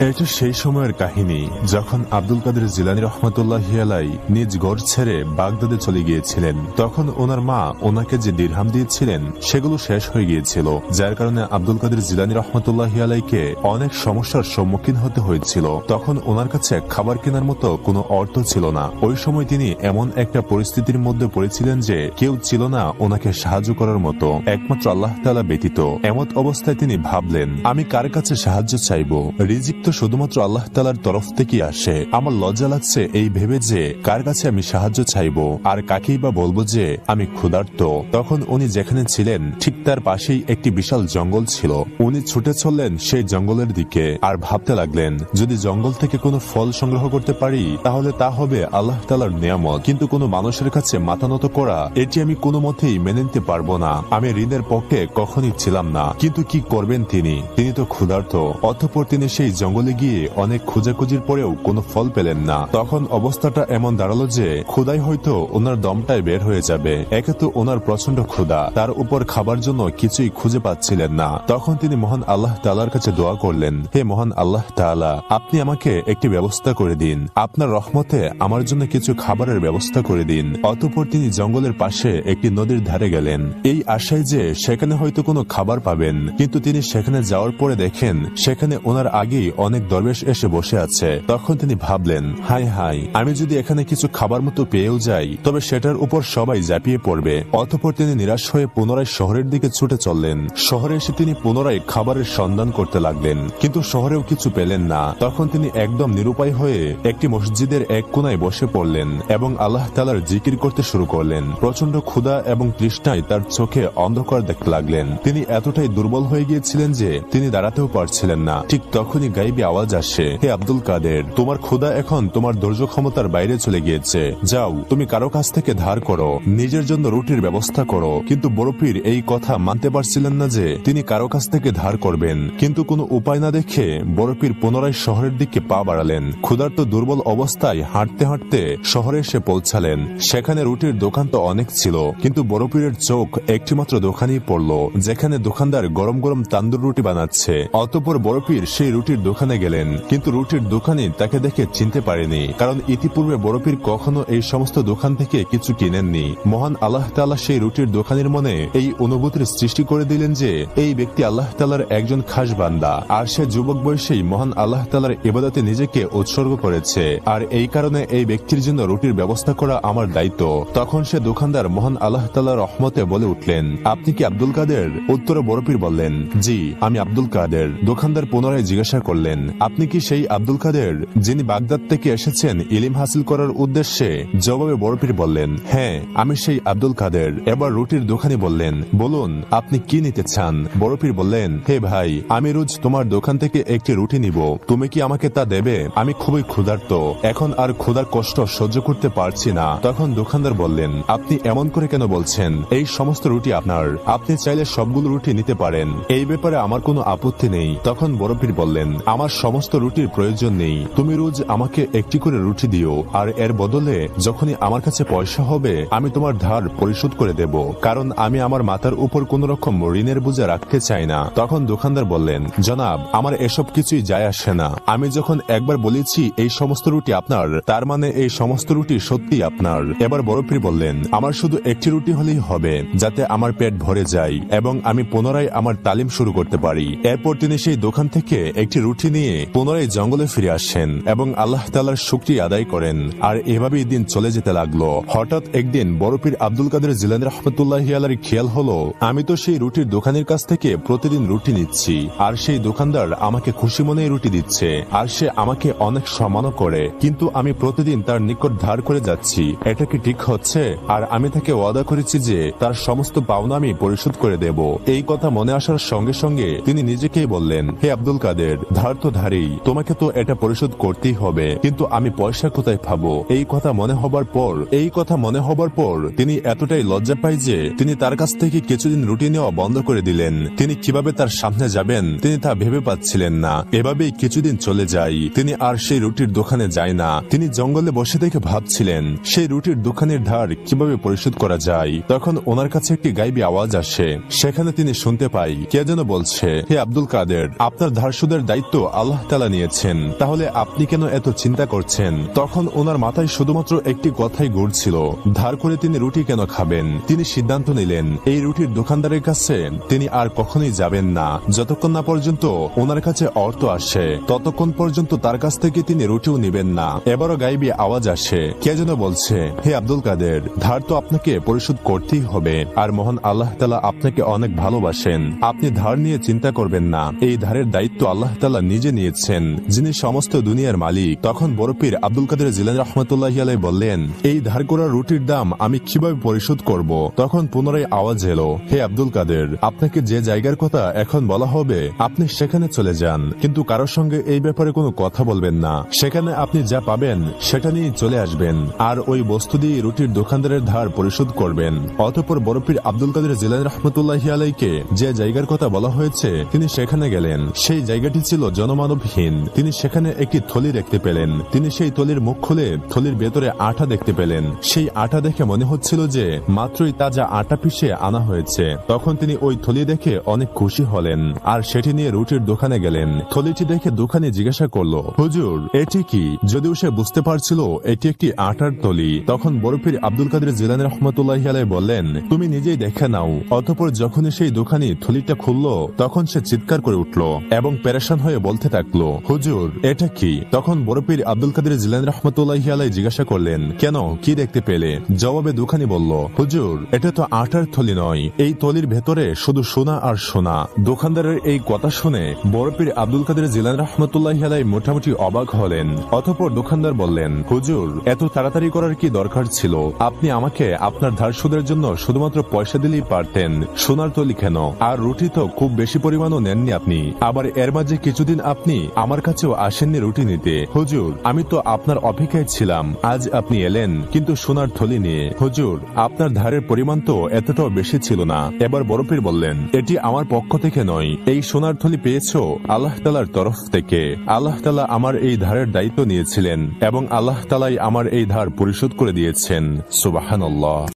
এটা সেই সময়ের কাহিনী যখন আব্দুল কাদের জিলানী রহমতুল্লাহি আলাইহি নিজ গড় ছেড়ে বাগদাদে চলে গিয়েছিলেন। তখন ওনার মা ওনাকে যে দিরহাম দিয়েছিলেন সেগুলো শেষ হয়ে গিয়েছিল, যার কারণে আব্দুল কাদের জিলানী রহমতুল্লাহি আলাইহিকে অনেক সমস্যার সম্মুখীন হতে হয়েছিল। তখন ওনার কাছে খাবার কেনার মতো কোনো অর্থ ছিল না। ওই সময় তিনি এমন একটা পরিস্থিতির মধ্যে পড়েছিলেন যে কেউ ছিল না ওনাকে সাহায্য করার মতো, একমাত্র আল্লাহ তাআলা ব্যতীত। এমত অবস্থায় তিনি ভাবলেন, আমি কার কাছে সাহায্য চাইবো? রিজিক তো শুধুমাত্র আল্লাহ তাআলার তরফ থেকেই আসে। আমার লজ্জা লাগছে এই ভেবে যে কার কাছে আমি সাহায্য চাইবো আর কাকেই বা বলবো যে আমি ক্ষুধার্ত। তখন উনি যেখানে ছিলেন ঠিক তার পাশেই একটি বিশাল জঙ্গল ছিল। উনি ছুটে চললেন সেই জঙ্গলের দিকে আর ভাবতে লাগলেন, যদি জঙ্গল থেকে কোনো ফল সংগ্রহ করতে পারি তাহলে তা হবে আল্লাহ তাআলার নিয়ামত, কিন্তু কোনো মানুষের কাছে মাথা নত করা এটি আমি কোনো মতেই মেনে নিতে পারবো না। আমি ঋণের পক্ষে কখনই ছিলাম না, কিন্তু কি করবেন তিনি তো ক্ষুধার্ত। অতঃপর তিনি সেই জঙ্গলে গিয়ে অনেক খোঁজাখুঁজির পরেও কোনো ফল পেলেন না। তখন অবস্থাটা এমন দাঁড়ালো যে ক্ষুধায় হয়তো ওনার দমটাই বের হয়ে যাবে। একে তো ওনার প্রচন্ড ক্ষুধা, তার উপর খাবার জন্য কিছুই খুঁজে পাচ্ছিলেন না। তখন তিনি মহান আল্লাহ তাআলার কাছে দোয়া করলেন, হে মহান আল্লাহ তাআলা, আপনি আমাকে একটি ব্যবস্থা করে দিন, আপনার রহমতে আমার জন্য কিছু খাবারের ব্যবস্থা করে দিন। অতঃপর তিনি জঙ্গলের পাশে একটি নদীর ধারে গেলেন এই আশায় যে সেখানে হয়তো কোনো খাবার পাবেন, কিন্তু তিনি সেখানে যাওয়ার পরে দেখেন সেখানে ওনার আগেই অনেক দরবেশ এসে বসে আছে। তখন তিনি ভাবলেন, হায় হায়, আমি যদি এখানে কিছু খাবার মতো পেয়েও যাই তবে সেটার উপর সবাই ঝাঁপিয়ে পড়বে। অতঃপর তিনি নিরাশ হয়ে পুনরায় শহরের দিকে ছুটে চললেন। শহরে এসে তিনি পুনরায় খাবারের সন্ধান করতে লাগলেন, কিন্তু শহরেও কিছু পেলেন না। তখন তিনি একদম নিরুপায় হয়ে একটি মসজিদের এক কোনায় বসে পড়লেন এবং আল্লাহ তাআলার জিকির করতে শুরু করলেন। প্রচন্ড ক্ষুধা এবং তৃষ্ণায় তার চোখে অন্ধকার দেখতে লাগলেন। তিনি এতটাই দুর্বল হয়ে গিয়েছিলেন যে তিনি দাঁড়াতেও পারছিলেন না। ঠিক তখনই গাইবী আওয়াজ আসে, হে আব্দুল কাদের, তোমার ক্ষুধা এখন তোমার ধৈর্য ক্ষমতার বাইরে চলে গিয়েছে। যাও, তুমি কারো কাছ থেকে ধার করো, নিজের জন্য রুটির ব্যবস্থা করো। কিন্তু বড় পীর এই কথা মানতে পারছিলেন না যে তিনি কারো কাছ থেকে ধার করবেন। কিন্তু কোনো উপায় না দেখে বড় পীর পুনরায় শহরের দিকে পা বাড়ালেন। ক্ষুধার্ত দুর্বল অবস্থায় হাঁটতে হাঁটতে শহরে এসে পৌঁছালেন। সেখানে রুটির দোকান তো অনেক ছিল, কিন্তু বড় পীরের চোখ একটিমাত্র দোকানেই পড়ল, যেখানে দোকানদার গরম গরম তান্দুর রুটি বানাচ্ছে। অতঃপর বড় পীর সেই রুটির দোকানে গেলেন, কিন্তু রুটির দোকানি তাকে দেখে চিনতে পারেনি, কারণ ইতিপূর্বে বড় পীর কখনো এই সমস্ত দোকান থেকে কিছু কিনেননি। মহান আল্লাহ তাআলা সেই রুটির দোকানের মনে এই অনুভূতির সৃষ্টি করে দিলেন যে এই ব্যক্তি আল্লাহ তাআলার একজন খাস বান্দা, আর সে যুবক বয়সেই মহান আল্লাহ তাআলার ইবাদতে নিজেকে উৎসর্গ করেছে, আর এই কারণে এই ব্যক্তির জন্য রুটির ব্যবস্থা করা আমার দায়িত্ব। তখন সে দোকানদার মহান আল্লাহ তাআলার রহমতে বলে উঠলেন, আপনি কি আব্দুল কাদের? উত্তরে বড় পীর বললেন, জি, আমি আব্দুল কাদের। দোকানদার পুনরায় জিজ্ঞাসা করলেন, আপনি কি সেই আব্দুল কাদের যিনি বাগদাদ থেকে এসেছেন ইলম হাসিল করার উদ্দেশ্যে? জবাবে বড় পীর বললেন, হ্যাঁ, আমি সেই আব্দুল কাদের। এবার রুটির দোকানি বললেন, বলুন আপনি কি নিতে চান? বড় পীর বললেন, হে ভাই, আমি রোজ তোমার দোকান থেকে একটি রুটি নিব, তুমি কি আমাকে তা দেবে? আমি খুবই ক্ষুধার্ত, এখন আর ক্ষুধার কষ্ট সহ্য করতে পারছি না। তখন দোকানদার বললেন, আপনি এমন করে কেন বলছেন? এই সমস্ত রুটি আপনার, আপনি চাইলে সবগুলো রুটি নিতে পারেন, এই ব্যাপারে আমার কোনো আপত্তি নেই। তখন বড় পীর বললেন, আমার সমস্ত রুটির প্রয়োজন নেই, তুমি রোজ আমাকে একটি করে রুটি দিও, আর এর বদলে যখনই আমার কাছে পয়সা হবে আমি তোমার ধার পরিশোধ করে দেব, কারণ আমি আমার মাথার উপর কোন রকম ঋণের বোঝা রাখতে চাই না। তখন দোকানদার বললেন, জনাব, আমার এসব কিছুই যায় আসে না, আমি যখন একবার বলেছি এই সমস্ত রুটি আপনার, তার মানে এই সমস্ত রুটি সত্যি আপনার। এবার বড় পীর বললেন, আমার শুধু একটি রুটি হলেই হবে, যাতে আমার পেট ভরে যায় এবং আমি পুনরায় আমার তালিম শুরু করতে পারি। এরপর তিনি সেই দোকান থেকে একটি রুটি নিয়ে পুনরায় জঙ্গলে ফিরে আসেন এবং আল্লাহ তাআলার শুকরিয়া আদায় করেন। আর এভাবেই দিন চলে যেতে লাগলো। হঠাৎ একদিন বড় পীর আব্দুল কাদের জিলানী রাহমাতুল্লাহি আলাইহির খেয়াল হলো, আমি তো সেই রুটির দোকানের কাছ থেকে প্রতিদিন রুটি নিচ্ছি, আর সেই দোকানদার আমাকে খুশি মনে রুটি দিচ্ছে, আর সে আমাকে অনেক সম্মানও করে, কিন্তু আমি প্রতিদিন তার নিকট ধার করে যাচ্ছি, এটা কি ঠিক হচ্ছে? আর আমি তাকে ওয়াদা করেছি যে তার সমস্ত পাওনা আমি পরিশোধ করে দেব। এই কথা মনে আসার সঙ্গে সঙ্গে তিনি নিজেকেই বললেন, হে আব্দুল কাদের, ধার তো ধারী, তোমাকে তো এটা পরিশোধ করতেই হবে, কিন্তু আমি পয়সা কোথায় পাবো? এই কথা মনে হবার পর তিনি এতটাই লজ্জা পায় যে তিনি তার কাছ থেকে কিছুদিন রুটি নেওয়া বন্ধ করে দিলেন। তিনি কিভাবে তার সামনে যাবেন তিনি তা ভেবে পাচ্ছিলেন না। এভাবেই কিছুদিন চলে যায়, তিনি আর সেই রুটির দোকানে যায় না। তিনি জঙ্গলে বসে থেকে ভাবছিলেন সেই রুটির দোকানের ধার কিভাবে পরিশোধ করা যায়। তখন ওনার কাছে একটি গাইবী আওয়াজ আসে। সেখানে তিনি শুনতে পাই কে যেন বলছে, হে আব্দুল কাদের, আপনার ধার সুদের দায়িত্ব আল্লাহ তাআলা নিয়েছেন, তাহলে আপনি কেন এত চিন্তা করছেন? তখন ওনার মাথায় শুধুমাত্র একটি কথাই ঘুরছিল, ধার করে তিনি রুটি কেন খাবেন। তিনি সিদ্ধান্ত নিলেন এই রুটির দোকানদারের কাছে তিনি আর কখনোই যাবেন না, যতক্ষণ না পর্যন্ত ওনার কাছে অর্থ আসে ততক্ষণ পর্যন্ত তার কাছ থেকে তিনি রুটিও নিবেন না। এবারও গাইবি আওয়াজ আসে, কে যেন বলছে, হে আব্দুল কাদের, ধার তো আপনাকে পরিশোধ করতেই হবে, আর মহান আল্লাহ তাআলা আপনাকে অনেক ভালোবাসেন। আপনি ধার নিয়ে চিন্তা করবেন না, এই ধারের দায়িত্ব আল্লাহ তাআলা নিজে নিয়েছেন, যিনি সমস্ত দুনিয়ার মালিক। তখন বড় পীর আব্দুল কাদের জিলানী রাহমাতুল্লাহি আলাইহি বললেন, এই ধার করা রুটির দাম আমি কিভাবে পরিশোধ করব? তখন পুনরায় আওয়াজ এলো, হে আব্দুল কাদের, আপনাকে যে জায়গার কথা এখন বলা হবে আপনি সেখানে চলে যান, কিন্তু কারোর সঙ্গে এই ব্যাপারে কোনো কথা বলবেন না। সেখানে আপনি যা পাবেন সেটা নিয়ে চলে আসবেন, আর ওই বস্তু দিয়ে রুটির দোকানদারের ধার পরিশোধ করবেন। অতঃপর বড় পীর আব্দুল কাদের জিলানী রাহমাতুল্লাহি আলাইহিকে যে জায়গার কথা বলা হয়েছে তিনি সেখানে গেলেন। সেই জায়গাটি ছিল জনমানবহীন। তিনি সেখানে একটি থলি দেখতে পেলেন। তিনি সেই থলির মুখ খুলে থলির ভেতরে আটা দেখতে পেলেন। সেই আটা দেখে মনে হচ্ছিল যে মাত্রই তাজা আটা পিষে আনা হয়েছে। তখন তিনি ওই থলি দেখে অনেক খুশি হলেন, আর সেটি নিয়ে রুটির দোকানে গেলেন। থলিটি দেখে দোকানি জিজ্ঞাসা করলো, হুজুর এটি কি? যদিও সে বুঝতে পারছিল এটি একটি আটার থলি। তখন বড় পীর আব্দুল কাদের জিলানী রাহমাতুল্লাহি আলাইহি বললেন, তুমি নিজেই দেখে নাও। অতঃপর যখনই সেই দোকানি থলিটা খুললো তখন সে চিৎকার করে উঠল এবং পেরেশান হয়ে বলতে থাকলো, হুজুর এটা কি? তখন বড় পীর আব্দুল কাদের জিলানী রাহমাতুল্লাহি আলাইহি জিজ্ঞাসা করলেন, কেন, কি দেখতে পেলে? জবাবে দোকানি বলল, হুজুর এটা তো আটার থলি নয়, এই থলির ভেতরে শুধু সোনা আর সোনা। দোকানদারের এই কথা শুনে বড় পীর আব্দুল কাদের জিলানী রাহমাতুল্লাহি আলাইহি মোটামুটি অবাক হলেন। অতঃপর দোকানদার বললেন, হুজুর এত তাড়াতাড়ি করার কি দরকার ছিল? আপনি আমাকে আপনার ধার শোধের জন্য শুধুমাত্র পয়সা দিলেই পারতেন, সোনার থলি কেন? আর রুটি তো খুব বেশি পরিমাণও নেননি আপনি, আবার এর মাঝে কিছুদিন আপনি আমার কাছেও আসেননি রুটি নিতে। হুজুর আমি তো আপনার অপেক্ষায় ছিলাম, আজ আপনি এলেন কিন্তু সোনার থলি নিয়ে। হুজুর আপনার ধারের পরিমাণ তো এতটাও বেশি ছিল না। এবার বড় পীর বললেন, এটি আমার পক্ষ থেকে নয়, এই সোনার থলি পেয়েছো আল্লাহ তাআলার তরফ থেকে। আল্লাহ তাআলা আমার এই ধারের দায়িত্ব নিয়েছিলেন এবং আল্লাহ তাআলাই আমার এই ধার পরিশোধ করে দিয়েছেন। সুবহানাল্লাহ।